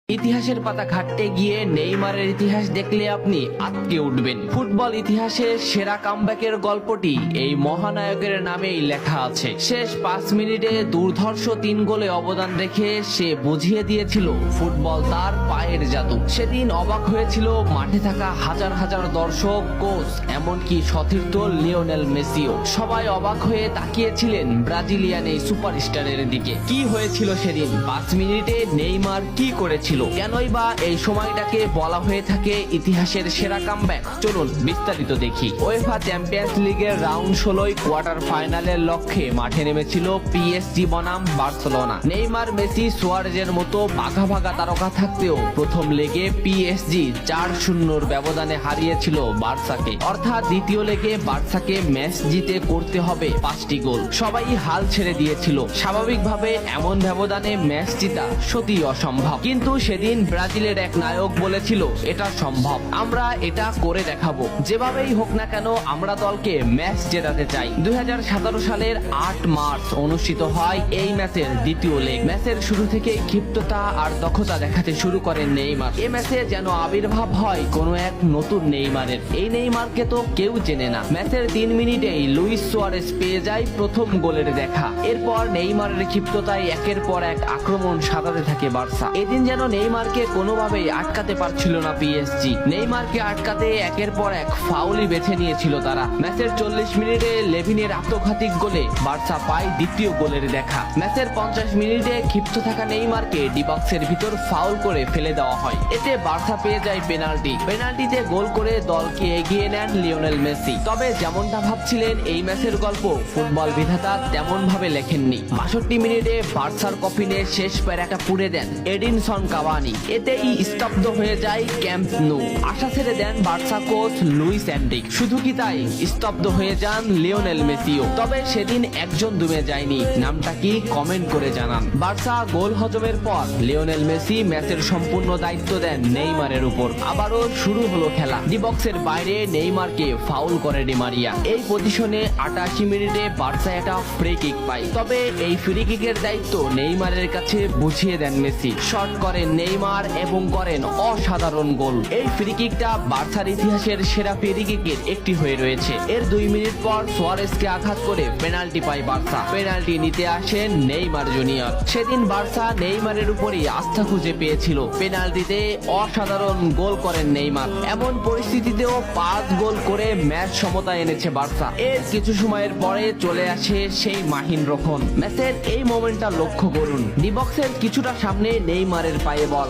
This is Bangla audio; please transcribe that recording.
ইতিহাসের পাতা ঘাটতে গিয়ে নেইমারের ইতিহাস দেখলে আপনি আঁতকে উঠবেন। ফুটবল ইতিহাসে সেরা কামব্যাকের গল্পটি এই মহানায়কের নামেই লেখা আছে। শেষ 5 মিনিটে দুর্ধর্ষ 3 গোলে অবদান রেখে সে বুঝিয়ে দিয়েছিল ফুটবল তার পায়ের জাদু। সেদিন অবাক হয়েছিল মাঠে থাকা হাজার হাজার দর্শক, কোচ, এমনকি সতীর্থ লিওনেল মেসিও। সবাই অবাক হয়ে তাকিয়েছিলেন ব্রাজিলিয়ান এই সুপারস্টারের দিকে। কি হয়েছিল সেদিন? 5 মিনিটে নেইমার কি করেছিল? কেনই বা এই সময়টাকে বলা হয়ে থাকে ইতিহাসের সেরা কামব্যাক? চলুন বিস্তারিত দেখি। উয়েফা চ্যাম্পিয়ন্স লিগের রাউন্ড 16 কোয়ার্টার ফাইনালের লক্ষ্যে মাঠে নেমেছিল পিএসজি বনাম বার্সেলোনা। নেইমার, মেসি, সুয়ারেজের মতো ভাগা ভাগা তারকা থাকতেও প্রথম লেগে পিএসজি 4-0 ব্যবধানে হারিয়েছিল বার্সাকে। অর্থাৎ দ্বিতীয় লেগে বার্সাকে ম্যাচ জিতে করতে হবে 5টি গোল। সবাই হাল ছেড়ে দিয়েছিল। স্বাভাবিকভাবে এমন ব্যবধানে ম্যাচ জিতা সত্যিই অসম্ভব, কিন্তু সেদিন ব্রাজিলের এক নায়ক বলেছিল এটা সম্ভব, আমরা এটা করে দেখাবো। যেভাবেই হোক না কেন আমরা দলকে ম্যাচ জেতাতে চাই। 2017 সালের 8 মার্চ অনুষ্ঠিত হয় এই ম্যাচের দ্বিতীয় লেগ। ম্যাচের শুরু থেকে ক্ষিপ্ততা আর দক্ষতা দেখাতে শুরু করেন নেইমার। এই ম্যাচে যেন আবির্ভাব হয় কোনো এক নতুন নেইমারের। এই নেইমারকে তো কেউ চেনে না। ম্যাচের 3 মিনিটেই লুইস সুয়ারেজ পেয়ে যায় প্রথম গোলের দেখা। এরপর নেইমারের ক্ষিপ্ততায় একের পর এক আক্রমণ সাজাতে থাকে বার্সা। এদিন যেন নেইমারকে কোনোভাবেই আটকাতে পারছিল না পিএসজি। নেইমারকে আটকাতে একের পর এক ফাউলই বেছে নিয়েছিল তারা। ম্যাচের 40 মিনিটে লেভিনের আত্মঘাতী গোলে বার্সা পায় দ্বিতীয় গোলের দেখা। ম্যাচের 50 মিনিটে ক্ষিপ্ত থাকা নেইমারকে ডি বক্সের ভিতর ফাউল করে ফেলে দেওয়া হয়। এতে বার্সা পেয়ে যায় পেনাল্টি। পেনাল্টিতে গোল করে দলকে এগিয়ে নেন লিওনেল মেসি। তবে যেমনটা ভাবছিলেন এই ম্যাচের গল্প ফুটবল বিধাতা তেমন ভাবে লেখেননি। 62 মিনিটে বার্সার কফিনে শেষ প্যারাটা পুড়ে দেন এডিনসন কাভানি। এতেই স্তব্ধ হয়ে যায় ক্যাম্প নু। আশা ছেড়ে দেন বার্সা কোচ লুইস এনরিক। শুধু কি তাই, স্তব্ধ হয়ে যান লিওনেল মেসিও। তবে সেদিন একজন দমে যায়নি। নামটা কি কমেন্ট করে জানান। বার্সা গোল হজমের পর লিওনেল মেসি ম্যাচের সম্পূর্ণ দায়িত্ব দেন নেইমারের উপর। আবারও শুরু হলো খেলা। ডি বক্সের বাইরে নেইমারকে ফাউল করে ডি মারিয়া। এই পজিশনে 88 মিনিটে বার্সা একটা ফ্রি কিক পায়। তবে এই ফ্রি কিকের দায়িত্ব নেইমারের কাছে বুঝিয়ে দেন মেসি। শট করেন নেইমার এবং করেন অসাধারণ গোল। এই ফ্রি কিকটা বার্সার ইতিহাসের সেরা ফ্রি কিকের একটি হয়ে রয়েছে। এর 2 মিনিট পর সুয়ারেজকে আঘাত করে পেনাল্টি পায় বার্সা। পেনাল্টি নিতে আসেন নেইমার জুনিয়র। সেদিন বার্সা নেইমারের উপরই আস্থা খুঁজে পেয়েছিল। পেনাল্টিতে অসাধারণ গোল করেন নেইমার। এমন পরিস্থিতিতেও 5 গোল করে ম্যাচ সমতা এনেছে বার্সা। এর কিছু সময়ের পরে চলে আসে সেই মাহিন রক্ষণ। ম্যাচের এই মোমেন্টটা লক্ষ্য করুন। ডি বক্সের কিছুটা সামনে নেইমারের পায়ে বল।